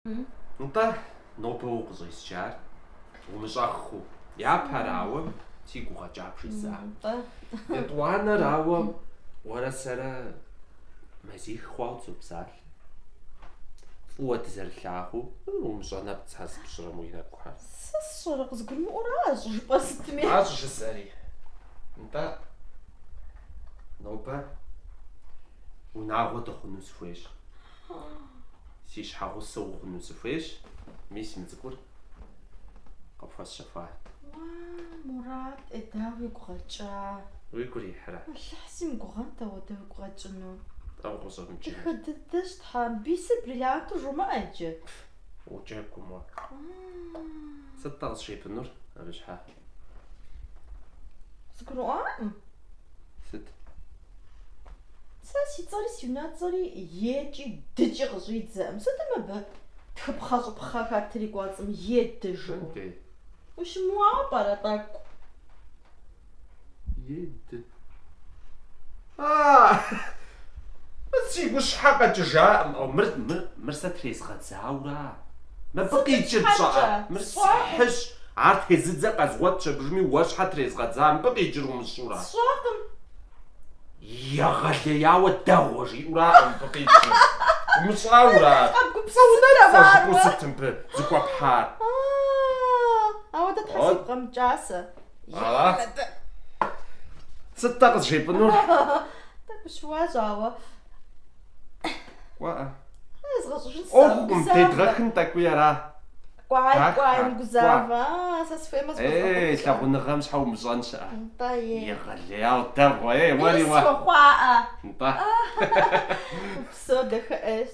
НтӀэ нобэ укъыщӀесчар умыщӀэхъуу япэрауэ си гугъэкӀа бжыза. ЕтӀуанэрауэ уэрэ сэрэ мазих хъуауэ дзопсалъэ. Фӏыуэ дызэрылъагъуу умыщӀэ нэпцӀ зыпщӀырэм уи нэкӀухьэр. Сэ сщӀэрэ къызгурымыӀуэращ жыпӀэ сытми. Ащ жысӀэри. НтӀэ нобэ унагъуэ дыхъуну сыхуейщ. Си щхьэгъусэ ухъуну сыхуейщ. Мис мы цӀыкӀур къыпхуэсщэхуар. Мурат, дауи гугъэкӀа. Уи гур ихьрэ? Аллахь зимыгугъэнт ауэ дауи гугъэкӀыну. ТӀэу къыщӀэмыкӀыну. Дыхэдыдэщ Тхьэм. Бисыр бриллианту жумыӀэ иджы. Уджэгум уэ. Сыт-тӀэ къысщепынур абы щхьэ? СыгурыӀуакъым. Сыт? Сэ си цӀэри си унэцӀэри екӀи дыкӀи къыщӀидзэӀым. Сытым абы тхыпхъэ-щӀыпхъэхэр трикӀуэцӀым едыжу. Ди. Ущымыуауэ пӀэрэ тӀэкӀу? Еды. Си гущхьэ къэкӀыжаӀым. Мыр сэ трезгъэдзаура. Мыбы къикӀыр пщӀыӀэ. Мыр сыхьыщ. Ар тезыдзэ къэзгъуэтщ абыжми уэ щхьэ трезгъэдза. Мыбы къикӀыр умыщӀурэ. СщӀакъым. Егъэлеяуэ дэгъуэ жиӀуракъым мыбы къикӀыр. УмыщӀаура. Къэбгупсысырэ ЖыпӀэу сытым зыкъуэпхьар. Ауэ дэ Тхьэ си бгъэмыкӀасэ. Сыт-тӀэ къызжепӀынур? Тӏэкӏу щыуащ, ауэ. Уэӏэ. Згъэщӏыжын Ӏуэхукъым, дедгъэхын тӏэкӏуи ара. Кӏуай, мыгузавэ. Сэ сыхуеймэ лъагъуныгъэм щхьэ умыщӏэн щыӏэ? НтӀэ, Егъэлеяуэ дэгъуэ, уэри уэ. Схуэхъуаӏэ. НтӀэ. Псо дэхэӏэщ.